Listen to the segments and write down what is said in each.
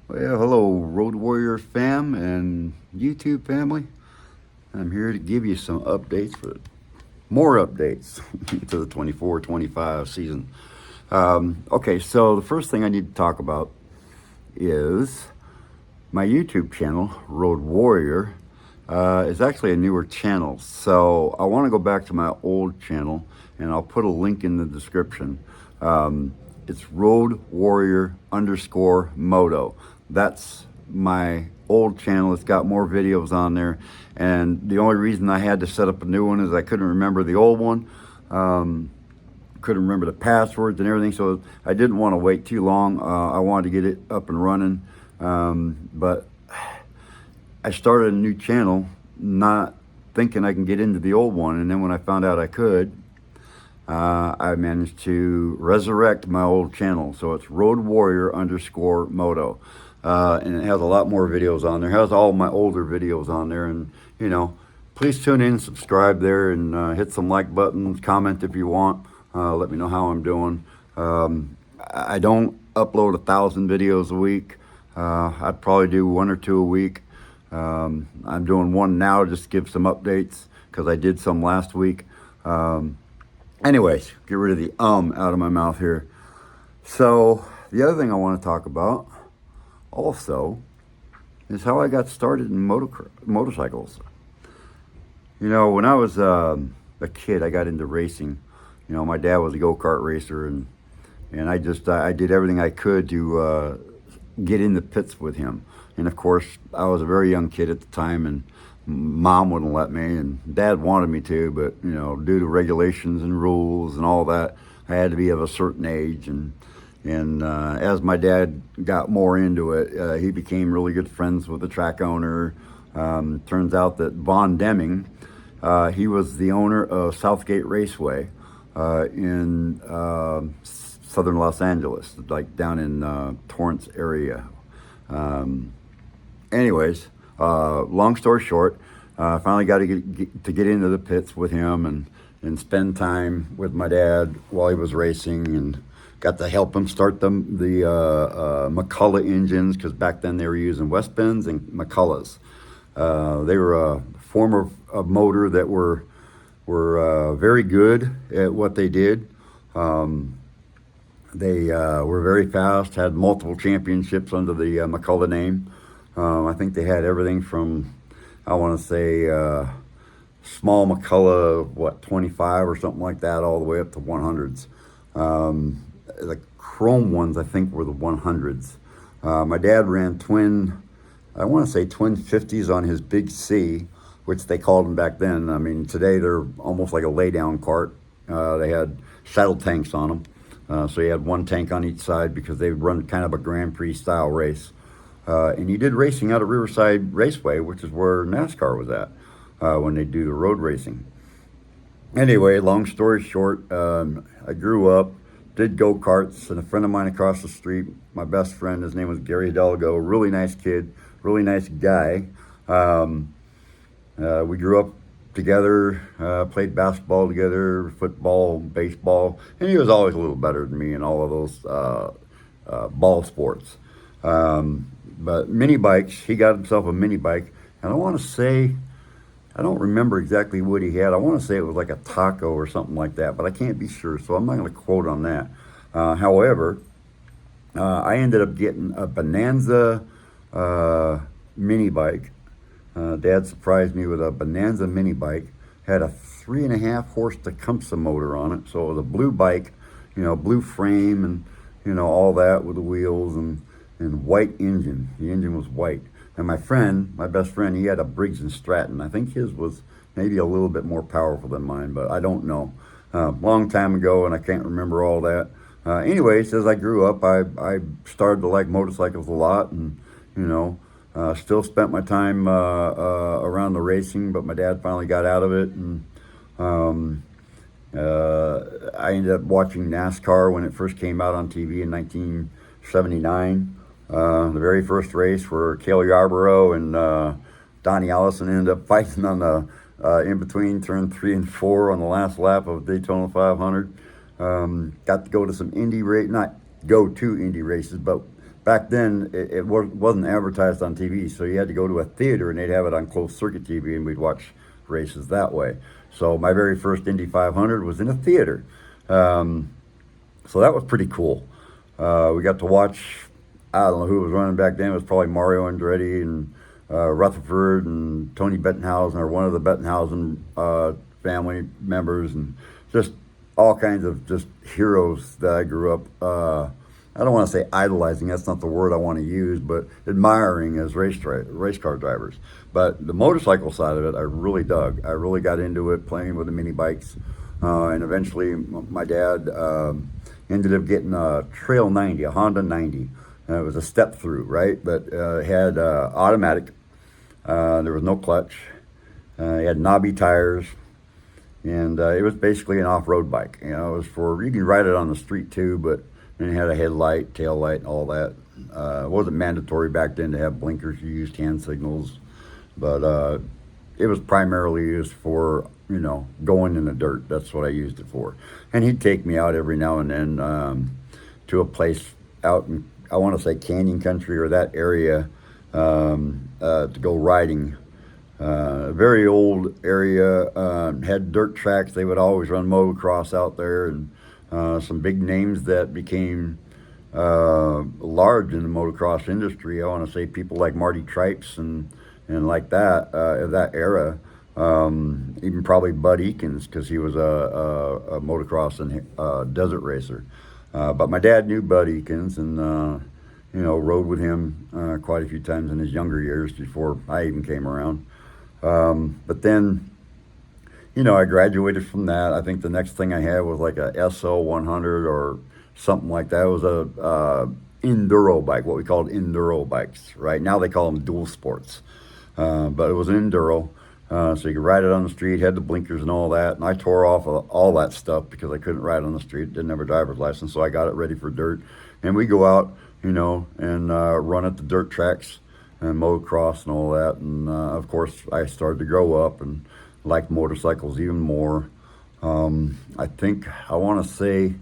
Well, hello, Roadwarrior fam and YouTube family. I'm here to give you some updates for more updates to the 24-25 season. Okay, so the first thing I need to talk about is my YouTube channel, Road Warrior, is actually a newer channel. So I want to go back to my old channel, and I'll put a link in the description. It's Road Warrior underscore Moto. That's my old channel. It's got more videos on there. And the only reason I had to set up a new one is I couldn't remember the old one. Couldn't remember the passwords and everything, so I didn't want to wait too long. I wanted to get it up and running, but I started a new channel not thinking I can get into the old one, and then when I found out I could, I managed to resurrect my old channel. So it's Road Warrior underscore Moto, and it has a lot more videos on there. It has all my older videos on there, and please tune in, subscribe there, and hit some like buttons, comment if you want. Let me know how I'm doing. I don't upload 1,000 videos a week. I'd probably do 1 or 2 a week. I'm doing one now just to give some updates because I did some last week. Anyways, get rid of the out of my mouth here. So the other thing I want to talk about also is how I got started in motorcycles. When I was a kid, I got into racing. My dad was a go-kart racer, and I did everything I could to get in the pits with him. And of course, I was a very young kid at the time, and Mom wouldn't let me, and Dad wanted me to, but due to regulations and rules and all that, I had to be of a certain age. And as my dad got more into it, he became really good friends with the track owner. Turns out that Von Deming, he was the owner of Southgate Raceway in southern Los Angeles, like down in Torrance area. Anyways, long story short, I finally got to get into the pits with him and spend time with my dad while he was racing, and got to help him start the McCulloch engines, because back then they were using West Bends and McCullochs. They were a form of motor that were very good at what they did. They were very fast, had multiple championships under the McCulloch name. I think they had everything from, I want to say, small McCulloch, 25 or something like that, all the way up to 100s. The chrome ones, I think, were the 100s. My dad ran twin 50s on his Big C, which they called them back then. I mean, today they're almost like a lay-down cart. They had saddle tanks on them. So you had one tank on each side because they would run kind of a Grand Prix style race. And he did racing out of Riverside Raceway, which is where NASCAR was at when they do the road racing. Anyway, long story short, I grew up, did go-karts, and a friend of mine across the street, my best friend, his name was Gary Hidalgo, really nice kid, really nice guy. We grew up together, played basketball together, football, baseball, and he was always a little better than me in all of those ball sports. But mini bikes, he got himself a mini bike, and I want to say, I don't remember exactly what he had. I want to say it was like a Taco or something like that, but I can't be sure, so I'm not going to quote on that. However, I ended up getting a Bonanza mini bike. Dad surprised me with a Bonanza mini bike. Had a 3.5 horse Tecumseh motor on it, so it was a blue bike, blue frame, and all that with the wheels and white engine. The engine was white. And my best friend, he had a Briggs and Stratton. I think his was maybe a little bit more powerful than mine, but I don't know. Long time ago, and I can't remember all that. Anyways, as I grew up, I started to like motorcycles a lot, and still spent my time around the racing, but my dad finally got out of it, and I ended up watching NASCAR when it first came out on TV in 1979. The very first race where Cale Yarborough and Donnie Allison ended up fighting on the in between turn 3 and 4 on the last lap of Daytona 500. Got to go to some not go to Indy races, but back then it wasn't advertised on TV, so you had to go to a theater and they'd have it on closed circuit TV, and we'd watch races that way. So my very first Indy 500 was in a theater, so that was pretty cool. We got to watch. I don't know who was running back then. It was probably Mario Andretti and Rutherford and Tony Bettenhausen, or one of the Bettenhausen family members, and just all kinds of just heroes that I grew up. I don't want to say idolizing. That's not the word I want to use, but admiring as race car drivers. But the motorcycle side of it, I really dug. I really got into it, playing with the mini bikes, and eventually my dad ended up getting a Trail 90, a Honda 90. It was a step through, right? But it had automatic. There was no clutch. It had knobby tires, and it was basically an off-road bike. You know, it was for, you can ride it on the street too, but it had a headlight, tail light, and all that. It wasn't mandatory back then to have blinkers. You used hand signals, but it was primarily used for, you know, going in the dirt. That's what I used it for. And he'd take me out every now and then to a place out in, I want to say, Canyon Country or that area, to go riding. Very old area, had dirt tracks. They would always run motocross out there, and some big names that became large in the motocross industry. I want to say people like Marty Tripes and like that, of that era. Even probably Bud Eakins, because he was a motocross and desert racer. But my dad knew Bud Eakins, and you know, rode with him quite a few times in his younger years before I even came around. But then, you know, I graduated from that. I think the next thing I had was like a SO 100 or something like that. It was a enduro bike, what we called enduro bikes. Right now they call them dual sports, but it was an enduro. So you could ride it on the street, had the blinkers and all that. And I tore off all that stuff because I couldn't ride on the street, didn't have a driver's license. So I got it ready for dirt. And we go out, you know, and run at the dirt tracks and motocross and all that. And of course, I started to grow up and liked motorcycles even more. I think, I want to say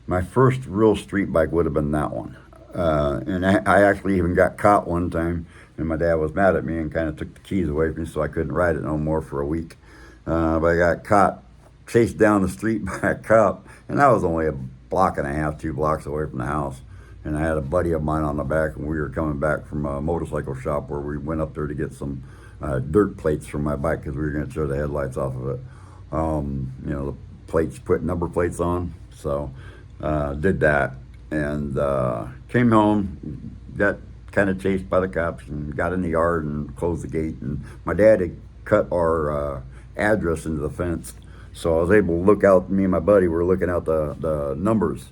my first real street bike would have been that one. And I actually even got caught one time. And my dad was mad at me and kind of took the keys away from me, so I couldn't ride it no more for a week. But I got caught, chased down the street by a cop, and that was only a block and a half, 2 blocks away from the house. And I had a buddy of mine on the back, and we were coming back from a motorcycle shop where we went up there to get some dirt plates from my bike because we were going to tear the headlights off of it. You know, the plates, put number plates on. So did that, and came home, got kind of chased by the cops, and got in the yard and closed the gate. And my dad had cut our address into the fence, so I was able to look out. Me and my buddy were looking out the numbers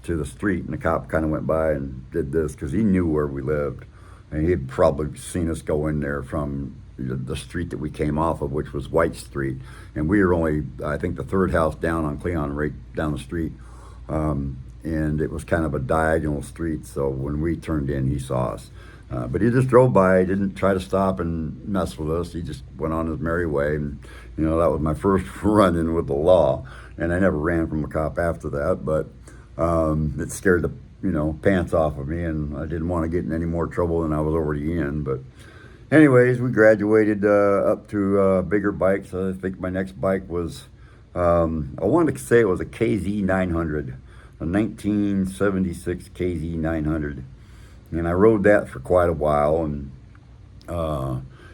to the street, and the cop kind of went by and did this because he knew where we lived, and he'd probably seen us go in there from the street that we came off of, which was White Street, and we were only, I think, the third house down on Cleon, right down the street. And it was kind of a diagonal street, so when we turned in, he saw us. But he just drove by, didn't try to stop and mess with us. He just went on his merry way, and, you know, that was my first run-in with the law. And I never ran from a cop after that, but it scared the, you know, pants off of me, and I didn't want to get in any more trouble than I was already in. But anyways, we graduated up to bigger bikes. I think my next bike was, I wanted to say it was a KZ 900. A 1976 KZ 900, and I rode that for quite a while. And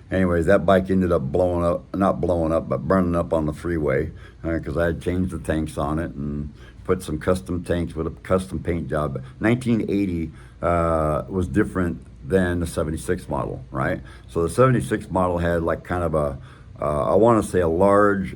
anyways, that bike ended up blowing up, not blowing up, but burning up on the freeway because I had changed the tanks on it and put some custom tanks with a custom paint job. 1980 was different than the 76 model, right? So the 76 model had like kind of a, I want to say a large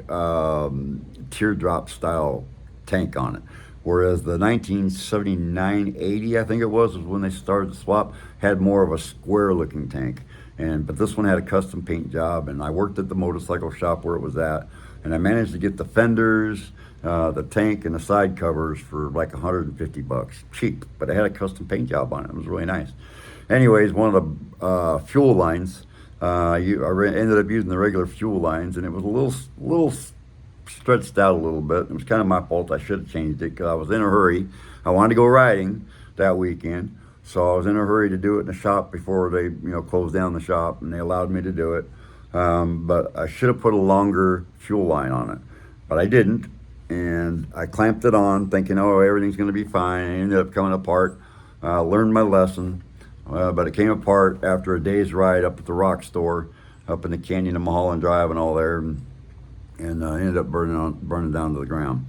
teardrop style tank on it. Whereas the 1979-80, I think it was when they started to swap, had more of a square-looking tank. But this one had a custom paint job, and I worked at the motorcycle shop where it was at, and I managed to get the fenders, the tank, and the side covers for like 150 bucks. Cheap, but it had a custom paint job on it. It was really nice. Anyways, one of the fuel lines, I ended up using the regular fuel lines, and it was a little stretched out a little bit. It was kind of my fault. I should have changed it because I was in a hurry. I wanted to go riding that weekend, So I was in a hurry to do it in the shop before they, closed down the shop, and they allowed me to do it. But I should have put a longer fuel line on it, but I didn't. And I clamped it on thinking, oh, everything's going to be fine. It ended up coming apart. Learned my lesson, but it came apart after a day's ride up at the rock store, up in the canyon of Mulholland Drive and all there, and ended up burning down to the ground.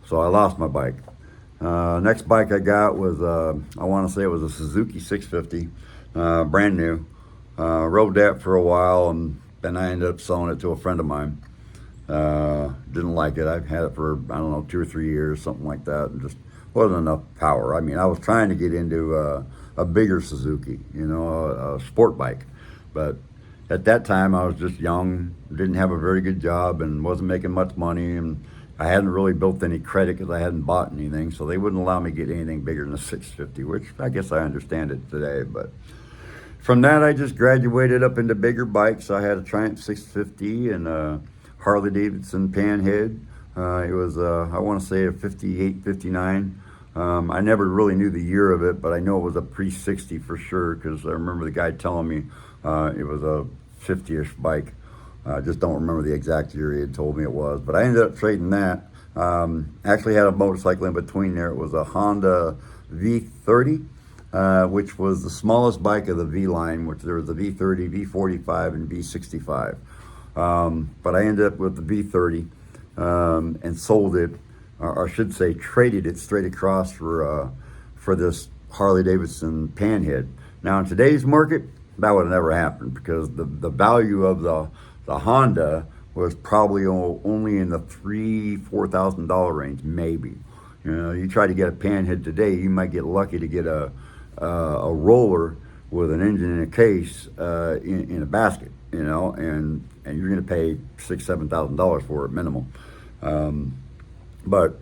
So I lost my bike. Next bike I got was, I want to say it was a Suzuki 650, brand new. Rode that for a while, and then I ended up selling it to a friend of mine. Didn't like it. I've had it for, I don't know, 2 or 3 years, something like that, and just wasn't enough power. I mean, I was trying to get into a bigger Suzuki, a sport bike. But at that time, I was just young, didn't have a very good job, and wasn't making much money, and I hadn't really built any credit because I hadn't bought anything, so they wouldn't allow me to get anything bigger than a 650, which I guess I understand it today. But from that, I just graduated up into bigger bikes. I had a Triumph 650 and a Harley Davidson Panhead. It was, I want to say, a 58, 59. I never really knew the year of it, but I know it was a pre-60 for sure, because I remember the guy telling me it was a 50-ish bike. I just don't remember the exact year he had told me it was, but I ended up trading that. Actually had a motorcycle in between there. It was a Honda V30, which was the smallest bike of the V line, which there was the V30, V45, and V65. But I ended up with the V30 and sold it, or I should say traded it straight across for this Harley Davidson Panhead. Now in today's market, that would have never happened, because the value of the Honda was probably only in the $3,000-$4,000 range, maybe. You try to get a Panhead today, you might get lucky to get a roller with an engine in a case in a basket, and you're going to pay $6,000-$7,000 for it minimum. But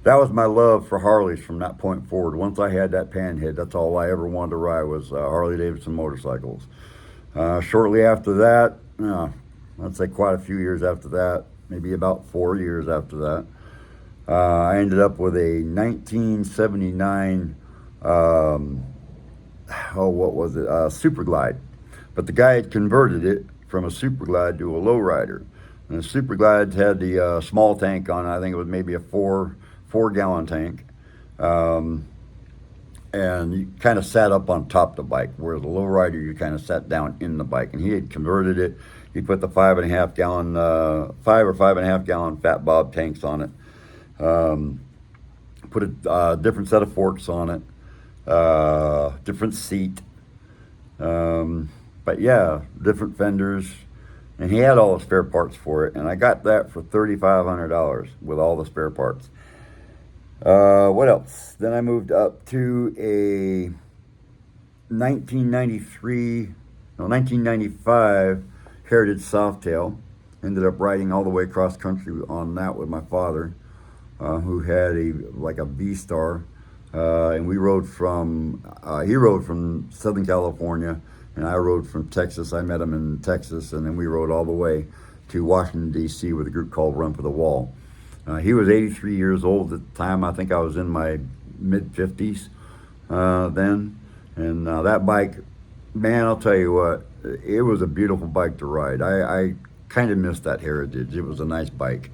that was my love for Harleys from that point forward. Once I had that Panhead, that's all I ever wanted to ride was Harley Davidson motorcycles. Shortly after that, I'd say quite a few years after that, maybe about 4 years after that, I ended up with a 1979, what was it? Super Glide. But the guy had converted it from a Super Glide to a lowrider. And the Super Glide had the small tank on it. I think it was maybe a four-gallon tank. And you kind of sat up on top of the bike, whereas the lowrider, you kind of sat down in the bike. And he had converted it. He put the 5.5 gallon Fat Bob tanks on it. Put a different set of forks on it, different seat. But yeah, different fenders. And he had all the spare parts for it. And I got that for $3,500 with all the spare parts. What else? Then I moved up to a 1995 Heritage Softail. Ended up riding all the way across country on that with my father, who had a V-Star. And we rode from, he rode from Southern California, and I rode from Texas. I met him in Texas, and then we rode all the way to Washington, D.C. with a group called Run for the Wall. He was 83 years old at the time. I think I was in my mid-50s then. And that bike, man, I'll tell you what, it was a beautiful bike to ride. I kind of missed that Heritage. It was a nice bike.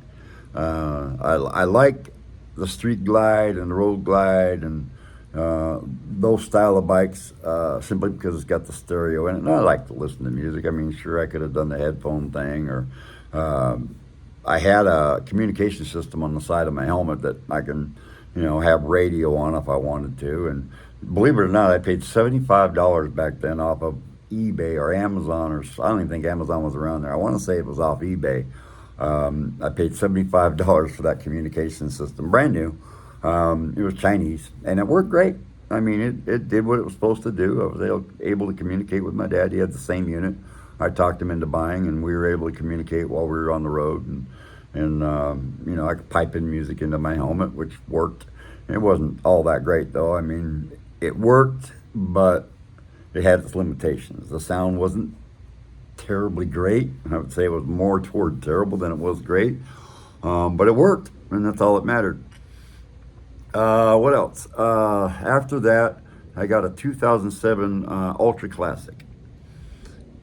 I like the Street Glide and the Road Glide and those style of bikes simply because it's got the stereo in it. And I like to listen to music. I mean, sure, I could have done the headphone thing, or I had a communication system on the side of my helmet that I can, have radio on if I wanted to. And believe it or not, I paid $75 back then off of eBay or Amazon, or I don't even think Amazon was around there. I want to say it was off eBay. I paid $75 for that communication system, brand new. It was Chinese, and it worked great. I mean, it did what it was supposed to do. I was able to communicate with my dad. He had the same unit. I talked him into buying, and we were able to communicate while we were on the road. And I could pipe in music into my helmet, which worked. It wasn't all that great, though. I mean, it worked, but it had its limitations. The sound wasn't terribly great. I would say it was more toward terrible than it was great. But it worked, and that's all that mattered. What else? After that, I got a 2007 Ultra Classic,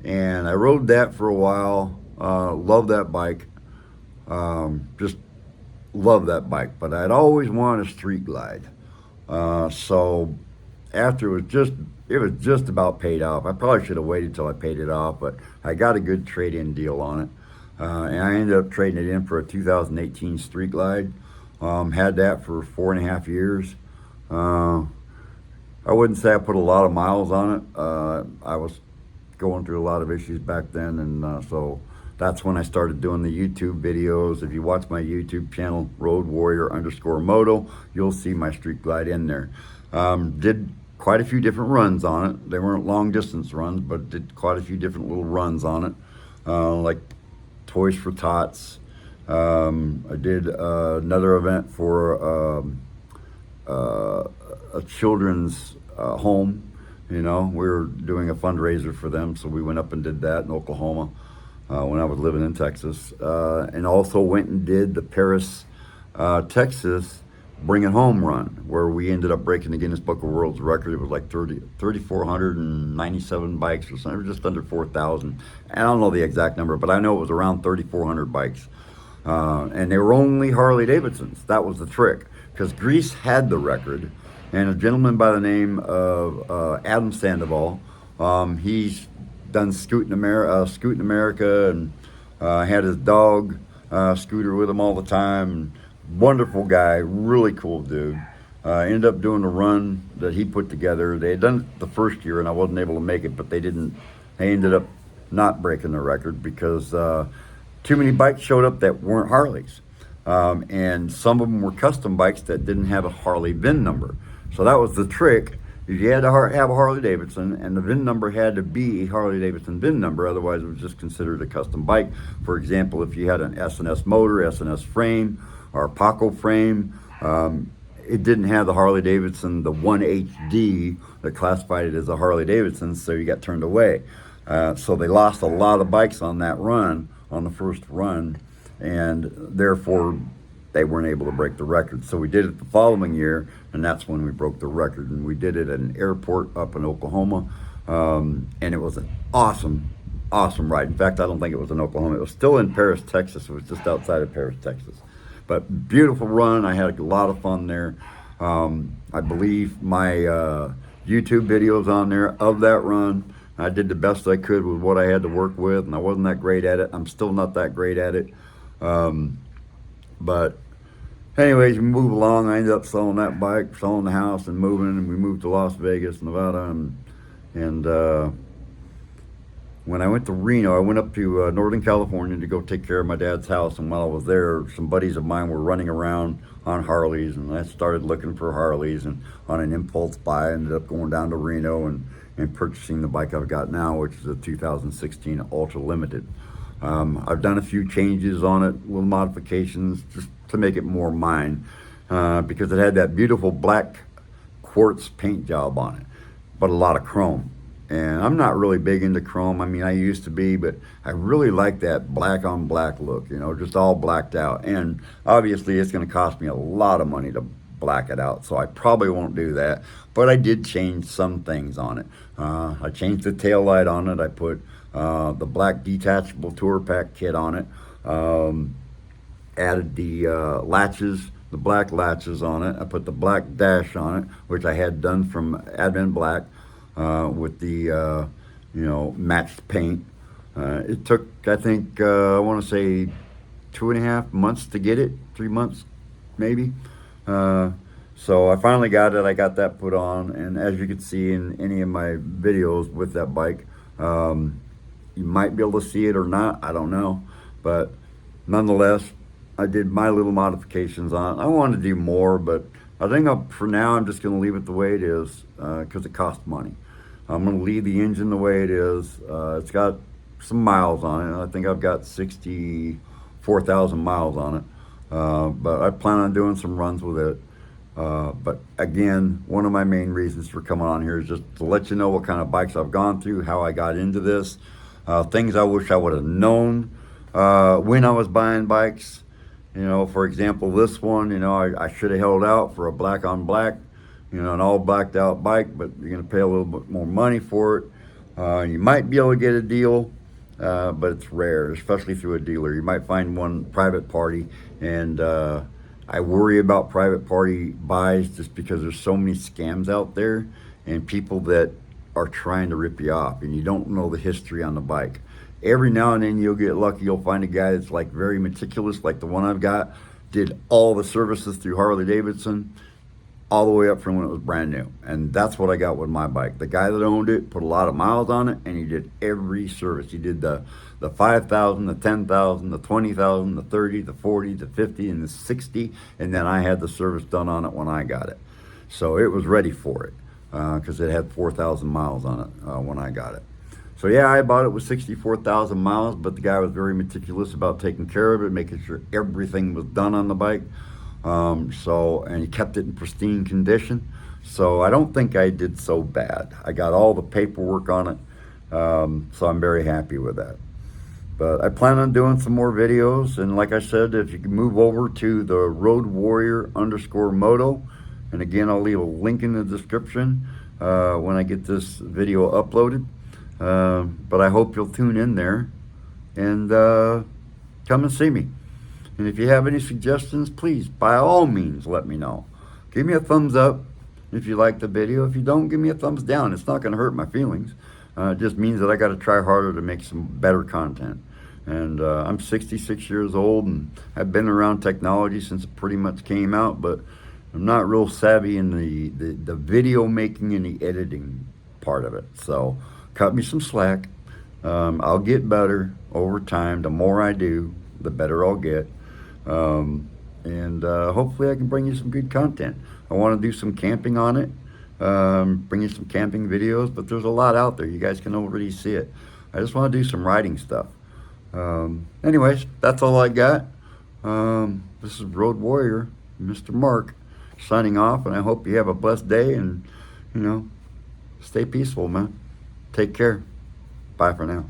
and I rode that for a while. Loved that bike. Just love that bike, but I'd always wanted a street glide. So after it was just about paid off. I probably should have waited till I paid it off, but I got a good trade-in deal on it, and I ended up trading it in for a 2018 Street Glide. Had that for 4.5 years. I wouldn't say I put a lot of miles on it. I was going through a lot of issues back then, and so that's when I started doing the YouTube videos. If you watch my YouTube channel, Roadwarrior_Moto, you'll see my Street Glide in there. Did quite a few different runs on it. They weren't long distance runs, but did quite a few different little runs on it, like Toys for Tots. I did another event for a children's home. We were doing a fundraiser for them, so we went up and did that in Oklahoma when I was living in Texas, and also went and did the Paris, Texas Bring It Home run, where we ended up breaking the Guinness Book of World Record. It was like 3,497 bikes or something, just under 4,000. I don't know the exact number, but I know it was around 3,400 bikes. And they were only Harley Davidsons. That was the trick, because Greece had the record, and a gentleman by the name of Adam Sandoval, he's done Scootin' America, and had his dog Scooter with him all the time. Wonderful guy, really cool dude. Ended up doing the run that he put together. They had done it the first year, and I wasn't able to make it, but they ended up not breaking the record because too many bikes showed up that weren't Harleys. And some of them were custom bikes that didn't have a Harley VIN number. So that was the trick. You had to have a Harley Davidson, and the VIN number had to be a Harley Davidson VIN number. Otherwise, it was just considered a custom bike. For example, if you had an S&S motor, S&S frame, or a Paco frame, it didn't have the Harley Davidson, the 1HD that classified it as a Harley Davidson, so you got turned away. So they lost a lot of bikes on that run, on the first run, and therefore they weren't able to break the record. So we did it the following year, and that's when we broke the record. And we did it at an airport up in Oklahoma, and it was an awesome ride. In fact, I don't think it was in Oklahoma. It was still in Paris, Texas. It was just outside of Paris, Texas. But beautiful run. I had a lot of fun there. I believe my YouTube videos on there of that run. I did the best I could with what I had to work with, and I wasn't that great at it. I'm still not that great at it. But anyways, we move along. I ended up selling that bike, selling the house, and moving. And we moved to Las Vegas, Nevada, and when I went to Reno, I went up to Northern California to go take care of my dad's house. And while I was there, some buddies of mine were running around on Harleys, and I started looking for Harleys. And on an impulse buy, I ended up going down to Reno and purchasing the bike I've got now, which is a 2016 Ultra Limited. I've done a few changes on it, little modifications, just to make it more mine, because it had that beautiful black quartz paint job on it, but a lot of chrome. And I'm not really big into chrome. I mean, I used to be, but I really like that black on black look, just all blacked out. And obviously it's going to cost me a lot of money to black it out, so I probably won't do that. But I did change some things on it. I changed the tail light on it. I put the black detachable tour pack kit on it. Added the latches, the black latches on it. I put the black dash on it, which I had done from Advent Black, with the matched paint. It took, I think, I want to say 2.5 months to get it, 3 months maybe. So I finally got it. I got that put on, and as you can see in any of my videos with that bike, you might be able to see it or not, I don't know, but nonetheless, I did my little modifications on it. I wanted to do more, but I think for now I'm just going to leave it the way it is, because it costs money. I'm going to leave the engine the way it is. It's got some miles on it. I think I've got 64,000 miles on it, but I plan on doing some runs with it. But again, one of my main reasons for coming on here is just to let you know what kind of bikes I've gone through, how I got into this, things I wish I would have known when I was buying bikes. For example, this one, I should have held out for a black on black You know, an all blacked out bike, but you're going to pay a little bit more money for it. You might be able to get a deal, but it's rare, especially through a dealer. You might find one private party, and I worry about private party buys just because there's so many scams out there and people that are trying to rip you off, and you don't know the history on the bike. Every now and then you'll get lucky. You'll find a guy that's like very meticulous, like the one I've got, did all the services through Harley Davidson all the way up from when it was brand new. And that's what I got with my bike. The guy that owned it put a lot of miles on it, and he did every service. He did the 5,000, the 10,000, the 20,000, the 30, the 40, the 50, and the 60. And then I had the service done on it when I got it. So it was ready for it because it had 4,000 miles on it when I got it. So yeah, I bought it with 64,000 miles, but the guy was very meticulous about taking care of it, making sure everything was done on the bike. And he kept it in pristine condition. So I don't think I did so bad. I got all the paperwork on it. So I'm very happy with that. But I plan on doing some more videos. And like I said, if you can move over to the Roadwarrior Moto, and again, I'll leave a link in the description when I get this video uploaded. But I hope you'll tune in there and come and see me. And if you have any suggestions, please, by all means, let me know. Give me a thumbs up if you like the video. If you don't, give me a thumbs down. It's not going to hurt my feelings. It just means that I got to try harder to make some better content. And I'm 66 years old, and I've been around technology since it pretty much came out, but I'm not real savvy in the video making and the editing part of it. So cut me some slack. I'll get better over time. The more I do, the better I'll get. Hopefully I can bring you some good content. I want to do some camping on it, bring you some camping videos, but there's a lot out there. You guys can already see it. I just want to do some riding stuff. Anyways, that's all I got. This is Road Warrior, Mr. Mark, signing off, and I hope you have a blessed day and, stay peaceful, man. Take care. Bye for now.